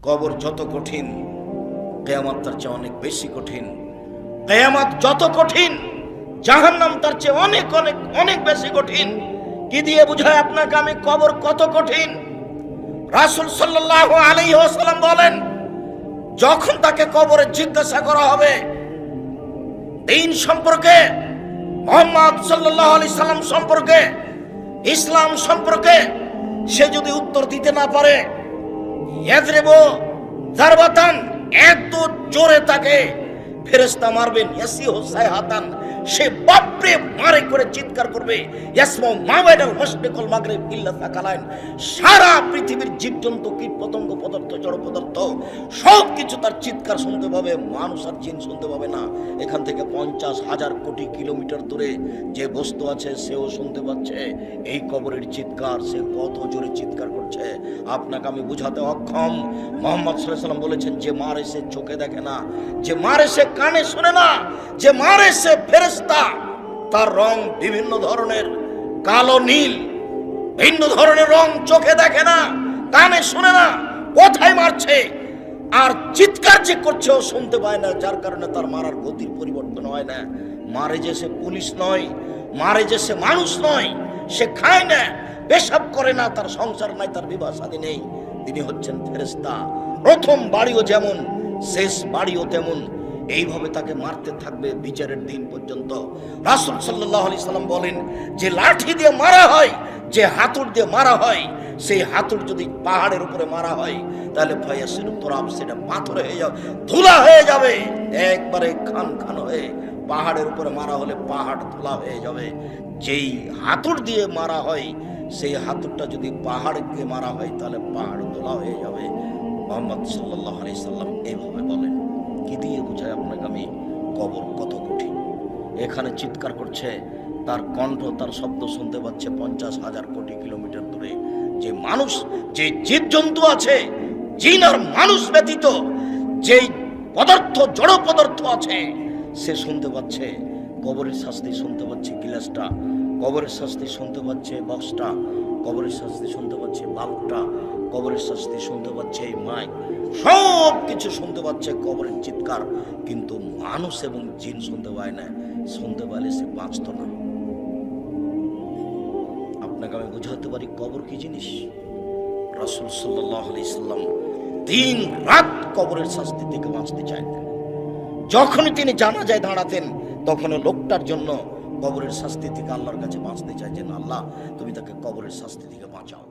কবর যত কঠিন, কিয়ামত তার চেয়ে অনেক বেশি কঠিন। কিয়ামত যত কঠিন, জাহান্নাম তার চেয়ে অনেক অনেক অনেক বেশি কঠিন। কি দিয়ে বুঝায় আপনাকে আমি কবর কত কঠিন? রাসূল সাল্লাল্লাহু আলাইহি ওয়াসাল্লাম বলেন, যখন তাকে কবরে জিজ্ঞাসা করা হবে দ্বীন সম্পর্কে, মুহাম্মদ সাল্লাল্লাহু আলাইহি সাল্লাম সম্পর্কে, ইসলাম সম্পর্কে, সে যদি উত্তর দিতে না পারে, ইয়াযরিবু যারবাতান, এত জোরে তাকে ফেরেশতা মারবেন, ইয়াসিহু সাইহাতান, সে বাপরে মারে করে চিৎকার করবে, ইয়াসমু মা বাইনাল মাশরিক ওয়াল মাগরিব ইল্লা সাকালাইন, সারা পৃথিবীর জীবজন্তু, কীট পতঙ্গ, পদার্থ, জড় পদার্থ সব কিছু তার চিৎকার শুনতে পাবে, মানুষ আর জিন শুনতে পাবে না। এখান থেকে 50,000 কোটি কিলোমিটার দূরে যে বস্তু আছে সেও শুনতে পাচ্ছে এই কবরের চিৎকার। সে কত জোরে চিৎকার করছে আপনাকে আমি বুঝাতে অক্ষম। মুহাম্মদ সাল্লাল্লাহু আলাইহি ওয়াসাল্লাম বলেছেন, যে মারে সে চোখে দেখে না, যে মারে সে কানে শুনে না, যে মারে সে ফেরেশতা, তার রং বিভিন্ন ধরনের, কালো নীল, ভিন্ন ধরনের রং, চোখে দেখে না, কানে শুনে না, কোথায় মারছে আর চিৎকার যে করছে ও শুনতে পায় না, যার কারণে তার মারার গতির পরিবর্তন হয় না। মারে যে সে পুলিশ নয়, মারে যে সে মানুষ নয়, সে খায় না, পেশাব করে না, তার সংসার নাই, তার বিবাহ শাদী নেই, তিনি হচ্ছেন ফেরেশতা। প্রথম বাড়িও যেমন, শেষ বাড়িও তেমন, এইভাবে তাকে মারতে থাকবে বিচারের দিন পর্যন্ত। রাসূল সাল্লাল্লাহু আলাইহি সাল্লাম বলেন, যে লাঠি দিয়ে মারা হয়, যে হাতুড় দিয়ে মারা হয়, সেই হাতুড় যদি পাহাড়ের উপরে মারা হয় তাহলে ফায়াসিরু তুরাব, সেটা পাথর হয়ে যাবে, ধুলা হয়ে যাবে, একবারে খান খান হয়ে। পাহাড়ের উপরে মারা হলে পাহাড় ধুলা হয়ে যাবে। যেই হাতুড় দিয়ে মারা হয়, সেই হাতুড়টা যদি পাহাড়কে মারা হয় তাহলে পাহাড় ধুলা হয়ে যাবে। মুহাম্মদ সাল্লাল্লাহু আলাইহি সাল্লাম এইভাবে বলেন। কি দিয়ে বোঝায় আপনাকে আমি কবর কত কঠিন? এখানে চিৎকার করছে, তার কণ্ঠ, তার শব্দ শুনতে পাচ্ছে 50,000 কোটি কিলোমিটার দূরে। যে মানুষ, যে জীবজন্তু আছে, জিন আর মানুষ ব্যতীত যে পদার্থ, জড় পদার্থ আছে, সে শুনতে পাচ্ছে কবরের শাস্তি, শুনতে পাচ্ছে গিলাসটা, কবরের শাস্তি শুনতে পাচ্ছে বক্সটা, কবরের শাস্তি শুনতে পাচ্ছে বাল্বটা, কবরের শাস্তি শুনতে পাচ্ছে এই মাইক, সব কিছু শুনতে পাচ্ছে কবরের চিৎকার। কিন্তু মানুষ এবং জিন শুনতে পায় না। শুনতে পারলে সে বাঁচত না। আপনাকে আমি বুঝাতে পারি কবর কি জিনিস। রাসূল সাল্লাল্লাহু আলাইহি সাল্লাম দিন রাত কবরের শাস্তি থেকে বাঁচতে চাইতেন। যখনই তিনি জানাজায় দাঁড়াতেন, তখন লোকটার জন্য কবরের শাস্তি থেকে আল্লাহর কাছে বাঁচতে চাইছেন, আল্লাহ তুমি তাকে কবরের শাস্তি থেকে বাঁচাও।